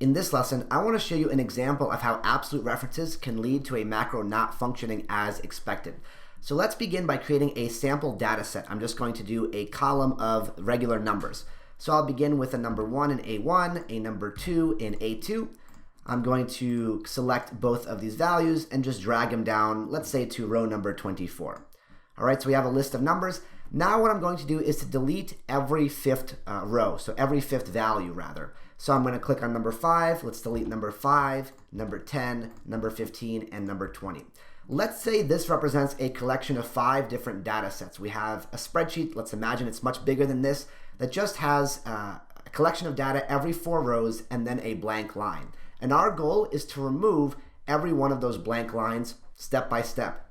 In this lesson, I want to show you an example of how absolute references can lead to a macro not functioning as expected. So let's begin by creating a sample data set. I'm just going to do a column of regular numbers. So I'll begin with a number 1 in A1, a number 2 in A2. I'm going to select both of these values and just drag them down, let's say to row number 24. All right, so we have a list of numbers. Now what I'm going to do is to delete every fifth row, so every fifth value rather. So I'm going to click on number 5, let's delete number 5, number 10, number 15, and number 20. Let's say this represents a collection of 5 different data sets. We have a spreadsheet, let's imagine it's much bigger than this, that just has a collection of data every 4 rows and then a blank line. And our goal is to remove every one of those blank lines step by step.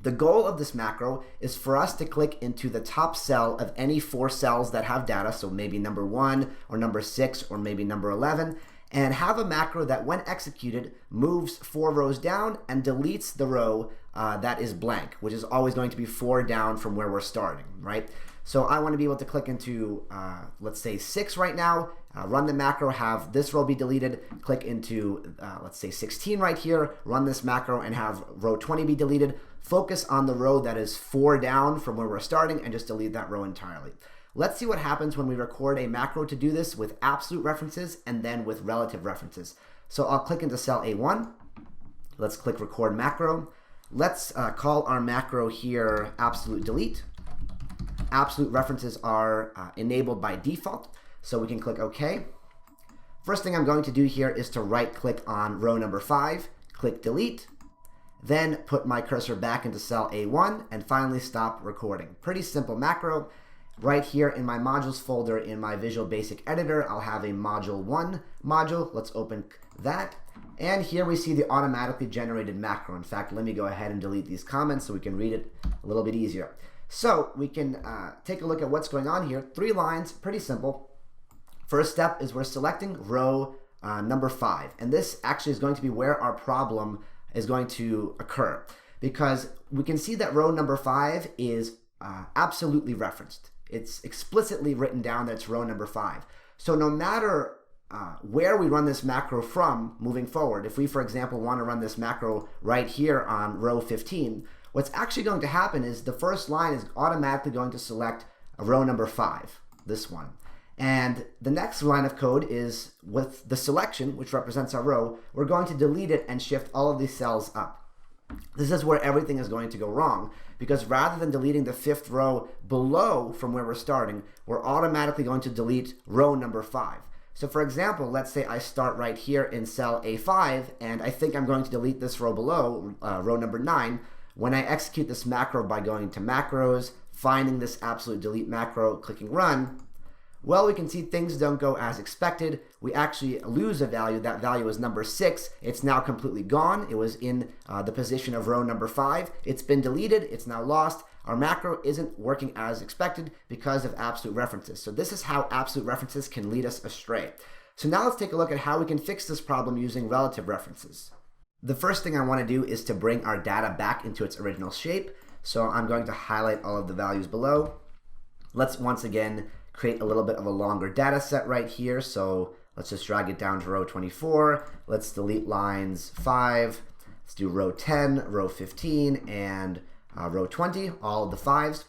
The goal of this macro is for us to click into the top cell of any 4 cells that have data, so maybe number 1 or number 6 or maybe number 11, and have a macro that when executed moves 4 rows down and deletes the row that is blank, which is always going to be 4 down from where we're starting, right? So I want to be able to click into, let's say 6 right now, run the macro, have this row be deleted, click into, let's say 16 right here, run this macro and have row 20 be deleted, focus on the row that is 4 down from where we're starting and just delete that row entirely. Let's see what happens when we record a macro to do this with absolute references and then with relative references. So I'll click into cell A1, let's click record macro. Let's call our macro here absolute delete. Absolute references are enabled by default, so we can click OK. First thing I'm going to do here is to right click on row number 5, click delete, then put my cursor back into cell A1 and finally stop recording. Pretty simple macro. Right here in my modules folder in my Visual Basic Editor, I'll have a module 1 module. Let's open that. And here we see the automatically generated macro. In fact, let me go ahead and delete these comments so we can read it a little bit easier. So we can take a look at what's going on here. 3 lines, pretty simple. First step is we're selecting row number 5. And this actually is going to be where our problem is going to occur, because we can see that row number 5 is absolutely referenced. It's explicitly written down that it's row number 5. So no matter where we run this macro from moving forward, if we, for example, want to run this macro right here on row 15, what's actually going to happen is the first line is automatically going to select a row number 5, this one. And the next line of code is with the selection, which represents our row, we're going to delete it and shift all of these cells up. This is where everything is going to go wrong, because rather than deleting the 5th row below from where we're starting, we're automatically going to delete row number 5. So for example, let's say I start right here in cell A5, and I think I'm going to delete this row below, row number 9. When I execute this macro by going to macros, finding this absolute delete macro, clicking run, well, we can see things don't go as expected. We actually lose a value. That value is number 6. It's now completely gone. It was in the position of row number 5. It's been deleted. It's now lost. Our macro isn't working as expected because of absolute references. So this is how absolute references can lead us astray. So now let's take a look at how we can fix this problem using relative references. The first thing I want to do is to bring our data back into its original shape. So I'm going to highlight all of the values below. Let's once again create a little bit of a longer data set right here. So let's just drag it down to row 24. Let's delete lines 5. Let's do row 10, row 15, and row 20, all of the 5s.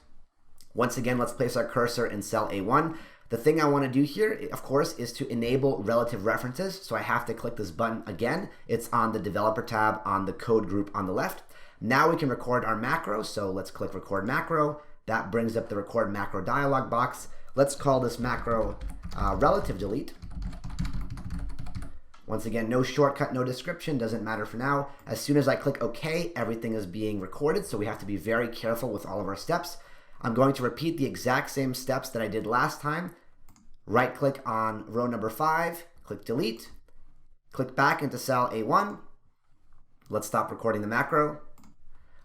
Once again, let's place our cursor in cell A1. The thing I want to do here, of course, is to enable relative references. So I have to click this button again. It's on the Developer tab on the Code group on the left. Now we can record our macro. So let's click Record Macro. That brings up the Record Macro dialog box. Let's call this macro relative delete. Once again, no shortcut, no description, doesn't matter for now. As soon as I click OK, everything is being recorded, so we have to be very careful with all of our steps. I'm going to repeat the exact same steps that I did last time. Right click on row number 5, click delete, click back into cell A1. Let's stop recording the macro.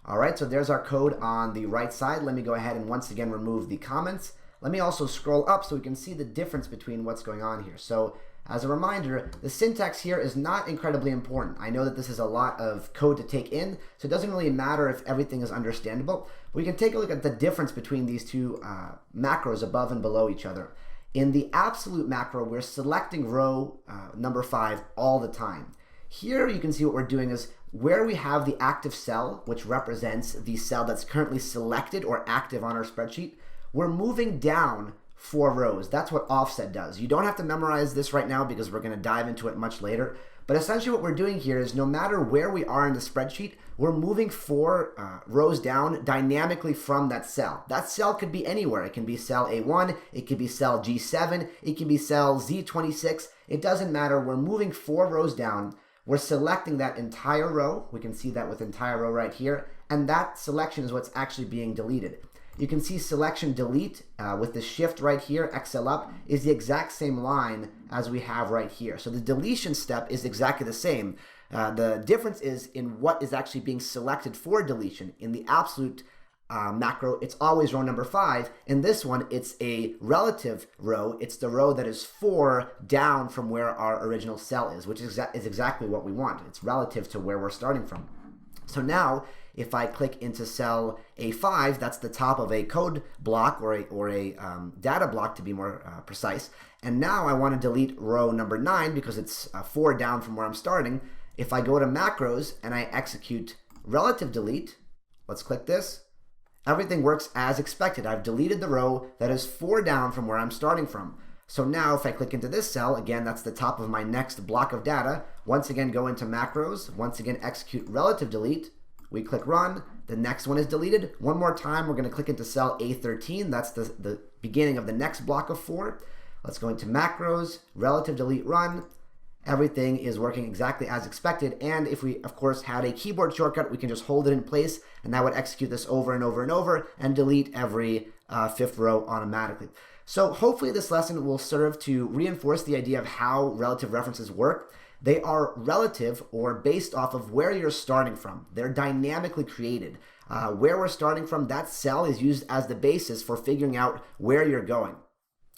All right, so there's our code on the right side. Let me go ahead and once again remove the comments. Let me also scroll up so we can see the difference between what's going on here. So as a reminder, the syntax here is not incredibly important. I know that this is a lot of code to take in, so it doesn't really matter if everything is understandable. We can take a look at the difference between these two macros above and below each other. In the absolute macro, we're selecting row number 5 all the time. Here you can see what we're doing is where we have the active cell, which represents the cell that's currently selected or active on our spreadsheet, we're moving down 4 rows. That's what offset does. You don't have to memorize this right now because we're going to dive into it much later. But essentially what we're doing here is no matter where we are in the spreadsheet, we're moving 4 rows down dynamically from that cell. That cell could be anywhere. It can be cell A1, it could be cell G7, it can be cell Z26. It doesn't matter. We're moving 4 rows down. We're selecting that entire row. We can see that with entire row right here. And that selection is what's actually being deleted. You can see selection delete with the shift right here, XL up, is the exact same line as we have right here. So the deletion step is exactly the same. The difference is in what is actually being selected for deletion. In the absolute macro, it's always row number 5. In this one, it's a relative row. It's the row that is 4 down from where our original cell is, which is exactly what we want. It's relative to where we're starting from. So now, if I click into cell A5, that's the top of a code block or a data block to be more precise. And now I want to delete row number 9 because it's 4 down from where I'm starting. If I go to macros and I execute relative delete, let's click this. Everything works as expected. I've deleted the row that is 4 down from where I'm starting from. So now if I click into this cell, again, that's the top of my next block of data. Once again, go into macros. Once again, execute relative delete. We click run. The next one is deleted. One more time, we're going to click into cell A13. That's the beginning of the next block of 4. Let's go into macros, relative delete, run. Everything is working exactly as expected. And if we, of course, had a keyboard shortcut, we can just hold it in place, and that would execute this over and over and over and delete every 5th row automatically. So hopefully this lesson will serve to reinforce the idea of how relative references work. They are relative or based off of where you're starting from. They're dynamically created. Where we're starting from, that cell is used as the basis for figuring out where you're going.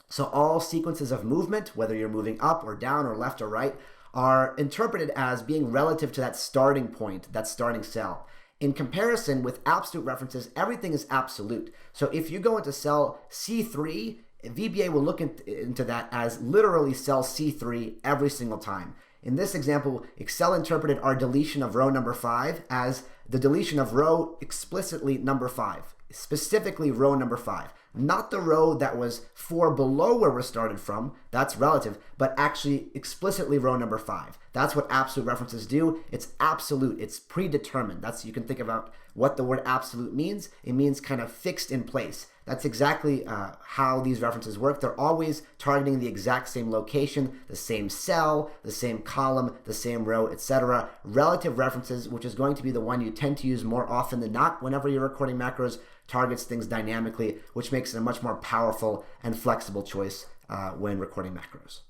So all sequences of movement, whether you're moving up or down or left or right, are interpreted as being relative to that starting point, that starting cell. In comparison with absolute references, everything is absolute. So if you go into cell C3, VBA will look into that as literally cell C3 every single time. In this example, Excel interpreted our deletion of row number 5 as the deletion of row explicitly number 5, specifically row number 5. Not the row that was 4 below where we started from, that's relative, but actually explicitly row number 5. That's what absolute references do. It's absolute, it's predetermined. You can think about what the word absolute means. It means kind of fixed in place. That's exactly how these references work. They're always targeting the exact same location, the same cell, the same column, the same row, etc. Relative references, which is going to be the one you tend to use more often than not whenever you're recording macros, targets things dynamically, which makes it a much more powerful and flexible choice when recording macros.